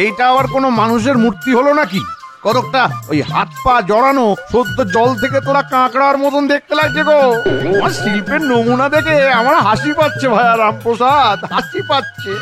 এইটা আবার কোনো মানুষের মূর্তি হলো নাকি? কতকটা ওই হাত পা জড়ানো সদ্য জল থেকে তোরা কাঁকড়ার মতন দেখতে লাগছে গো। আমার শিল্পের নমুনা দেখে আমার হাসি পাচ্ছে ভাইয়া রামপ্রসাদ, হাসি পাচ্ছে।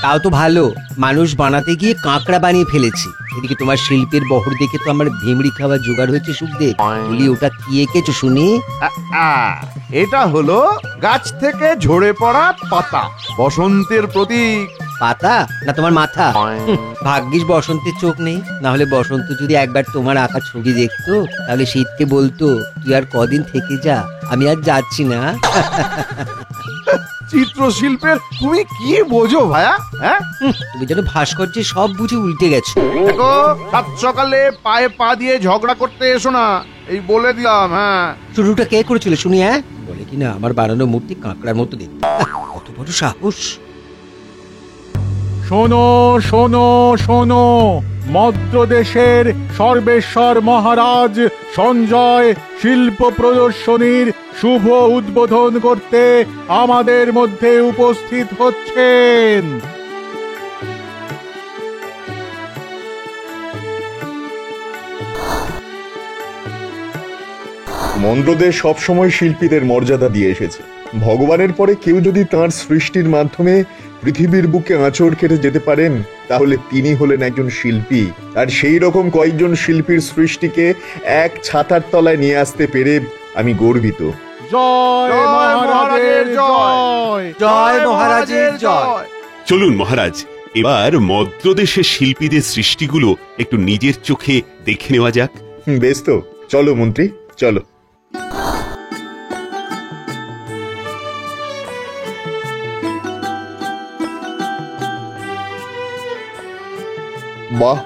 তাও তো ভালো, মানুষ বানাতে গিয়ে কাঁকড়া বানিয়ে ফেলেছি। এদিকে তোমার শিল্পের বহর দেখে তো আমার ভেমড়ি খাওয়ার জোগাড় হয়েছে। সুখদেব, বলি ওটা কি এঁকেছো শুনি? এটা হলো গাছ থেকে ঝরে পড়া পাতা, বসন্তের প্রতীক। পাতা না তোমার মাথা? ভাগ্যিস বসন্তের চোখ নেই, না হলে বসন্ত যদি একবার তোমার আঁকা ছবি দেখতো তাহলে শীতকে বলতো তুই আর কদিন থেকে যা, আমি আর যাচ্ছি না। চিত্রশিল্পের তুমি কি বোঝো ভাইয়া? হ্যাঁ, তুমি যেন ভাস্কর্যে সব বুঝে উল্টে গেছো। দেখো, সাত সকালে পায়ে পা দিয়ে ঝগড়া করতে এসো না, এই বলে দিলাম। হ্যাঁ, শুরুটা কে করেছিল শুনি? হ্যাঁ, বলে কিনা আমার বানানো মূর্তি কাঁকড়ার মতো দেখতে। কত বড় সাহস! শোনো শোনো শোনো, মদ্রদেশের সর্বেশ্বর মহারাজ সঞ্জয় শিল্প প্রদর্শনীর শুভ উদ্বোধন করতে আমাদের মধ্যে উপস্থিত হচ্ছেন। মন্দ্রদেশ সবসময় শিল্পীদের মর্যাদা দিয়ে এসেছে। ভগবানের পরে কেউ যদি তাঁর সৃষ্টির মাধ্যমে পৃথিবীর বুকে আঁচড় কেটে যেতে পারেন তাহলে তিনি হলেন একজন শিল্পী। আর সেই রকম কয়েকজন শিল্পীর সৃষ্টিকে এক ছাতার তলায় নিয়ে আসতে পেরে আমি গর্বিত। জয় মহারাজের জয়, জয় মহারাজের জয়। চলুন মহারাজ, এবার মদ্রদেশের শিল্পীদের সৃষ্টিগুলো একটু নিজের চোখে দেখে নেওয়া যাক। বেশ তো, চলো মন্ত্রী, চলো। বাহ,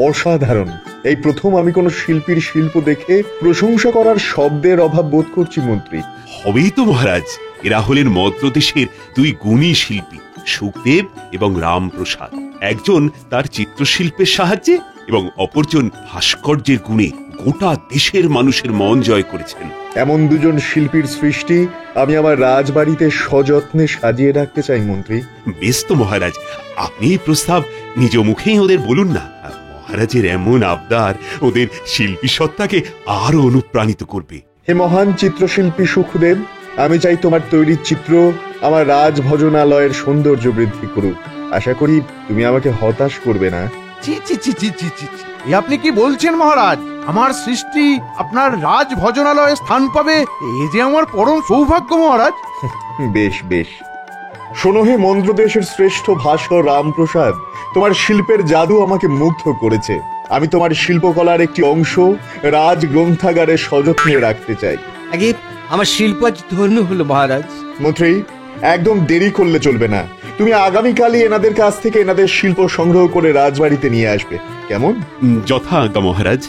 অসাধারণ! এই প্রথম আমি কোন শিল্পীর শিল্প দেখে প্রশংসা করার শব্দের অভাব বোধ করছি মন্ত্রী। হবেই তো মহারাজ, এরা হলেন মদ্রদেশের দুই গুণী শিল্পী, সুখদেব এবং রামপ্রসাদ। একজন তার চিত্রশিল্পের সাহায্যে এবং অপরজন ভাস্কর্যের গুণে গোটা দেশের মানুষের মন জয় করেছেন। এমন দুজন শিল্পীর সৃষ্টি আমি আমার রাজবাড়িতে সযত্নে সাজিয়ে রাখতে চাই মন্ত্রী। বেশ তো মহারাজ, আপনি এই প্রস্তাব নিজ মুখেই ওদের বলুন না। মহারাজের এমন আবদার ওদের শিল্পী সত্তাকে আরো অনুপ্রাণিত করবে। হে মহান চিত্রশিল্পী সুখদেব, আমি চাই তোমার তৈরি চিত্র আমার রাজভজনালয়ের সৌন্দর্য বৃদ্ধি করুক। আশা করি তুমি আমাকে হতাশ করবে না। ছি ছি ছি ছি ছি ছি ছি। আপনি কি বলছেন মহারাজ? আমার সৃষ্টি আপনার রাজ ভজনালয়ে স্থান পাবে, এ যে আমার পরম সৌভাগ্য মহারাজ। বেশ বেশ, শোনো হে মন্দ্রদেশের শ্রেষ্ঠ ভাস্কর রামপ্রসাদ, তোমার শিল্পের জাদু আমাকে মুগ্ধ করেছে। আমি তোমার শিল্পকলার একটি অংশ রাজ গ্রন্থাগারে সযত্নে রাখতে চাই। আগে আমার শিল্প আজ ধন্য হলো মহারাজ। মন্ত্রী, একদম দেরি করলে চলবে না। তুমি আগামীকালই এনাদের কাছ থেকে এনাদের শিল্প সংগ্রহ করে রাজবাড়িতে নিয়ে আসবে, কেমন? যথা আজ্ঞা মহারাজ।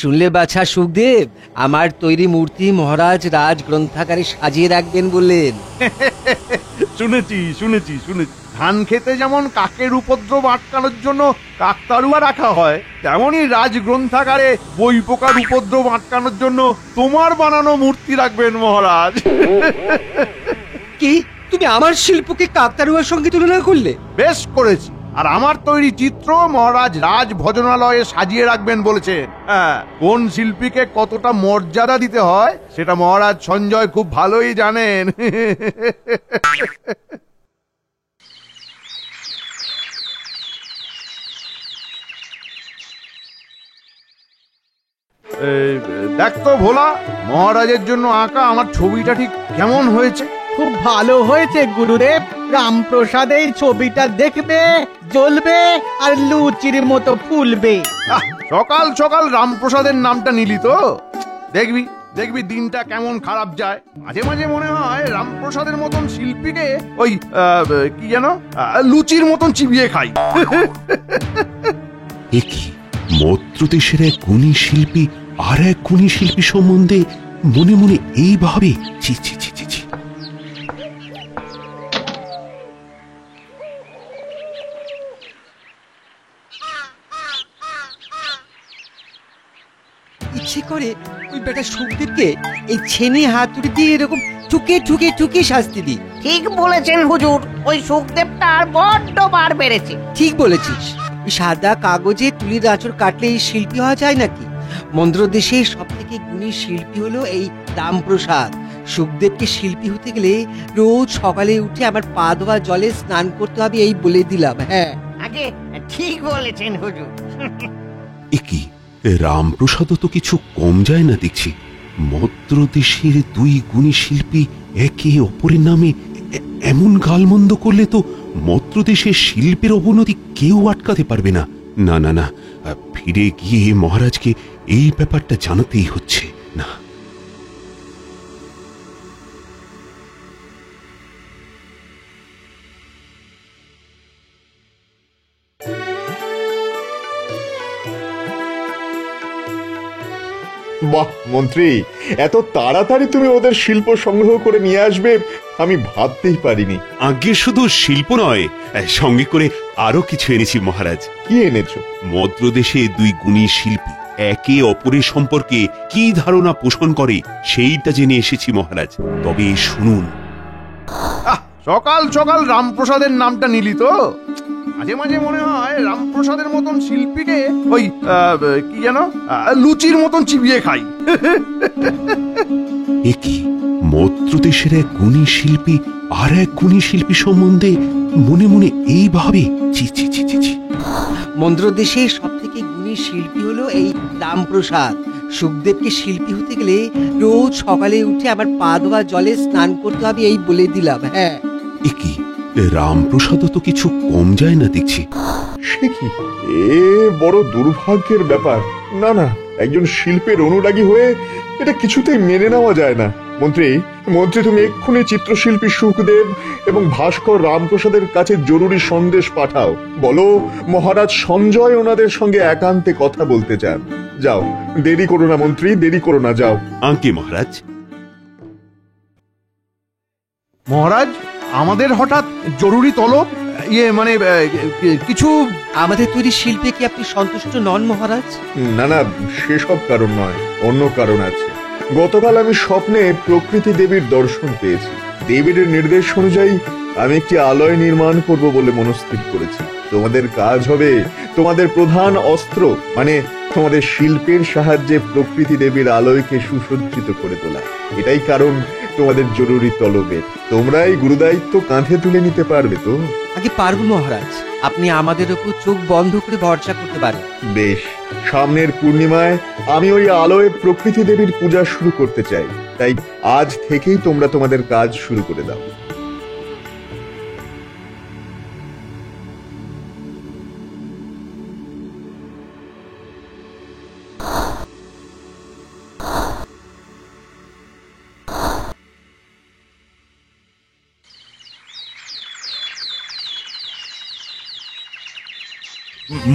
শুনলে বাছা সুখদেব, আমার তৈরি মূর্তি মহারাজ রাজ গ্রন্থাগারে সাজিয়ে রাখবেন বললেন। শুনেছি শুনেছি শুনেছি। ধান খেতে যেমন কাকের উপদ্রব আটকানোর জন্য কাকতাড়ুয়া রাখা হয়, তেমনই রাজ গ্রন্থাগারে বই পোকার উপদ্রব আটকানোর জন্য তোমার বানানো মূর্তি রাখবেন মহারাজ। কি তুমি আমার শিল্পকে কাকতাড়ুয়ার সঙ্গে তুলনা করলে? বেশ করেছি। আর আমার তৈরি চিত্র মহারাজ রাজ ভজনালয়ে সাজিয়ে রাখবেন বলেছেন। হ্যাঁ, কোন শিল্পীকে কতটা মর্যাদা দিতে হয় সেটা মহারাজ সঞ্জয় খুব ভালোই জানেন। দেখ তো ভোলা, মহারাজের জন্য আঁকা আমার ছবিটা ঠিক কেমন হয়েছে? খুব ভালো হয়েছে গুরুদেব। রামপ্রসাদ এই ছবিটা দেখবে, জ্বলবে আর লুচির মতো ফুলবে। সকাল সকাল রামপ্রসাদের নামটা নিলি তো? দেখবি দেখবি দিনটা কেমন খারাপ যায়। মাঝে মাঝে মনে হয় রামপ্রসাদের মতন শিল্পীকে ওই কি যেন লুচির মতন চিবিয়ে খাই। একই মদ্রদেশের এক গুণী শিল্পী আর এক গুণী শিল্পী সম্বন্ধে মনে মনে এইভাবে ছি ছি ছি ছি ছি। ইচ্ছে করে ওই বেটা সুখদেবকে এই ছেনি হাতুড়ি দিয়ে এরকম ঠুকে ঠুকে ঠুকে শাস্তি দিই। ঠিক বলেছেন হুজুর, ওই সুখদেবটার বড্ড বার বেড়েছে। ঠিক বলেছিস। ওই সাদা কাগজে তুলির আঁচড় কাটলে এই শিল্পী হওয়া যায় নাকি? মন্দ্র দেশের সব থেকে গুণী শিল্পী হলো এই রামপ্রসাদ। সুখদেবকে শিল্পী হতে গেলে রোজ সকালে উঠে আমার পা ধোয়া জলে স্নান করতে হবে, এই বলে দিলাম। হ্যাঁ, আগে ঠিক বলেছেন হুজুর। এ কি, রামপ্রসাদও তো কিছু কম যায় না দেখছি। মদ্র দেশের দুই গুণী শিল্পী একে অপরের নামে এমন গালমন্দ করলে তো মদ্র দেশের শিল্পের অবনতি কেউ আটকাতে পারবে না। না না না, ফিরে গিয়ে মহারাজকে এই ব্যাপারটা জানাতেই হচ্ছে। না, বাহ মন্ত্রী, এত তাড়াতাড়ি তুমি ওদের শিল্প সংগ্রহ করে নিয়ে আসবে আমি ভাবতেই পারিনি। আগে শুধু শিল্প নয়, সঙ্গে করে আরো কিছু এনেছি মহারাজ। কি এনেছো? মদ্র দেশে দুই গুণী শিল্পী একে অপরের সম্পর্কে কি ধারণা পোষণ করে সেইটা জেনে এসেছি মহারাজ। তবে শুনুন। সকাল সকাল রামপ্রসাদের নামটা নিলি তো? মাঝে মাঝে মনে হয় রামপ্রসাদের মতন শিল্পীকে ওই কি যেন লুচির মতন চিবিয়ে খাই। এ কি, মদ্র দেশের এক গুণী শিল্পী আর এক গুণী শিল্পী সম্বন্ধে মনে মনে এইভাবে ছি ছি ছি ছি ছি। মন্দ্র দেশের সব থেকে গুণী শিল্পী হলো এই রামপ্রসাদ। সুখদেবকে শিল্পী হতে গেলে রোজ সকালে উঠে আমার পা ধোয়া জলে স্নান করতে হবে, এই বলে দিলাম। হ্যাঁ, এ কি, রামপ্রসাদও তো কিছু কম যায় না দেখছি। সে কি, এ বড় দুর্ভাগ্যের ব্যাপার। না না, একজন শিল্পের অনুরাগী হয়ে এটা কিছুতেই মেনে নেওয়া যায় না। মন্ত্রী মন্ত্রী তুমি এক্ষুনি চিত্রশিল্পী সুখদেব এবং ভাস্কর রামপ্রসাদের কাছে জরুরি সন্দেশ পাঠাও। বলো মহারাজ সঞ্জয় ওনাদের সঙ্গে একান্তে কথা বলতে চান। যাও, দেরি করো না মন্ত্রী, দেরি করো না, যাও। আজ্ঞে মহারাজ। মহারাজ, আমাদের হঠাৎ জরুরি তলব, মানে কিছু। আমাদের তৈরি শিল্পে কি আপনি সন্তুষ্ট নন মহারাজ? না না, সেসব কারণ নয়, অন্য কারণ আছে। গতকাল আমি স্বপ্নে প্রকৃতি দেবীর দর্শন পেয়েছি। দেবীর নির্দেশ অনুযায়ী আমি একটি আলয় নির্মাণ করব বলে মনস্থির করেছি। তোমাদের কাজ হবে তোমাদের প্রধান অস্ত্র মানে তোমাদের শিল্পের সাহায্যে প্রকৃতি দেবীর আলয়কে সুসজ্জিত করে তোলা। এটাই কারণ তোমাদের জরুরি তলবের। তোমরা এই গুরুদায়িত্ব কাঁধে তুলে নিতে পারবে তো? আগে পারবো মহারাজ, আপনি আমাদের উপর চোখ বন্ধ করে ভরসা করতে পারেন। বেশ, সামনের পূর্ণিমায় আমি ওই আলোয় প্রকৃতি দেবীর পূজা শুরু করতে চাই। তাই আজ থেকেই তোমরা তোমাদের কাজ শুরু করে দাও।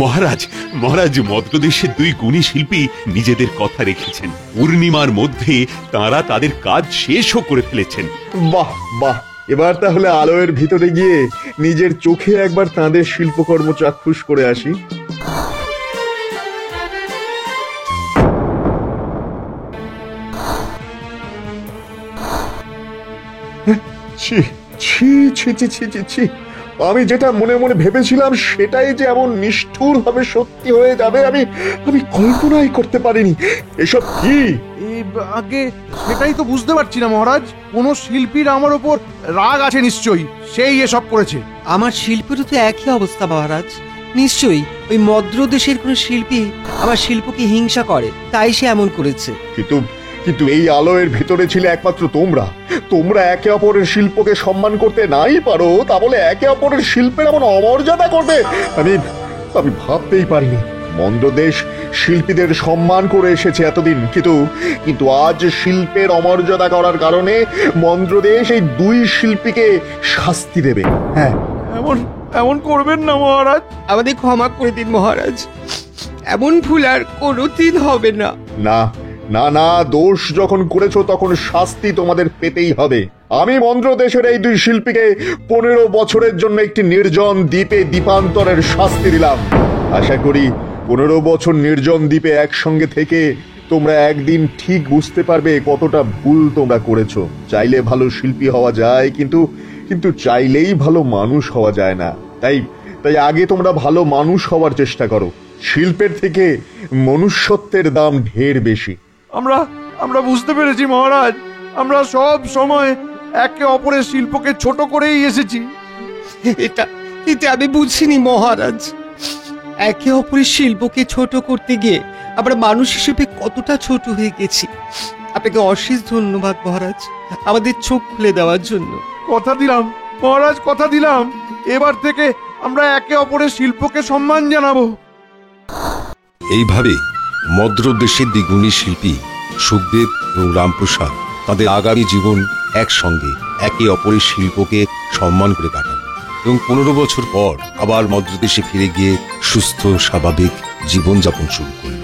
মহারাজ মহারাজ, মদ্রদেশের দুই গুণী শিল্পী নিজেদের কথা রেখেছেন। পূর্ণিমার মধ্যে তারা তাদের কাজ শেষও করে ফেলেছেন। বাহ বাহ, এবার তাহলে আলোয়ের ভিতরে গিয়ে নিজের চোখে একবার তাঁদের শিল্পকর্ম চাক্ষুষ করে আসি। ছি ছি ছি ছি ছি ছি ছি, আমি যেটা মনে মনে ভেবেছিলাম সেটাই যে এমন নিষ্ঠুর ভাবে সত্যি হয়ে যাবে আমি আমি কল্পনাই করতে পারিনি। এসব কি? আগে সেটাই তো বুঝতে পারছি না মহারাজ। কোন শিল্পীর আমার উপর রাগ আছে নিশ্চয়ই, সেই এসব করেছে। আমার শিল্পেরও তো একই অবস্থা মহারাজ। নিশ্চয়ই ওই মদ্র দেশের কোন শিল্পী আমার শিল্পকে হিংসা করে, তাই সে এমন করেছে। কিন্তু এই আলোয়ের ভিতরে ছিল একমাত্র তোমরা। তোমরা একে অপরের শিল্পকে সম্মান করতে নাই পারো, তা বলে একে অপরের শিল্পের এমন অমর্যাদা করবে আমি ভাবতেই পারিনি। মন্দ্রদেশ শিল্পীদের সম্মান করে এসেছে এতদিন, কিন্তু আজ শিল্পের অমর্যাদা করার কারণে মন্দ্রদেশ এই দুই শিল্পীকে শাস্তি দেবে। হ্যাঁ, এমন করবেন না মহারাজ। আমাদের ক্ষমা করে দিন মহারাজ, এমন ভুল আর কোনোদিন হবে না। না না না, দোষ যখন করেছো তখন শাস্তি তোমাদের পেতেই হবে। আমি মন্দ্রদেশের এই দুই শিল্পীকে 15 বছরের জন্য একটি নির্জন দ্বীপে দ্বীপান্তরের শাস্তি দিলাম। আশা করি 15 বছর নির্জন দ্বীপে একসঙ্গে থেকে তোমরা একদিন ঠিক বুঝতে পারবে কতটা ভুল তোমরা করেছো। চাইলে ভালো শিল্পী হওয়া যায়, কিন্তু কিন্তু চাইলেই ভালো মানুষ হওয়া যায় না। তাই তাই আগে তোমরা ভালো মানুষ হওয়ার চেষ্টা করো। শিল্পের থেকে মনুষ্যত্বের দাম ঢের বেশি। আমরা আমরা বুঝতে পেরেছি মহারাজ, আমরা সব সময় একে অপরের শিল্পকে ছোট করেই এসেছি। এটা এটা আমি বুঝিনি মহারাজ। একে অপরের শিল্পকে ছোট করতে গিয়ে আমরা মানুষ হিসেবে কতটা ছোট হয়ে গেছি। আপনাকে অশেষ ধন্যবাদ মহারাজ, আমাদের চোখ খুলে দেওয়ার জন্য। কথা দিলাম মহারাজ, কথা দিলাম, এবার থেকে আমরা একে অপরের শিল্পকে সম্মান জানাবো। এইভাবে মদ্র দেশের দ্বিগুণী শিল্পী সুখদেব এবং রামপ্রসাদ তাদের আগামী জীবন একসঙ্গে একে অপরের শিল্পকে সম্মান করে কাটান এবং 15 বছর পর আবার মদ্রদেশে ফিরে গিয়ে সুস্থ স্বাভাবিক জীবনযাপন শুরু করল।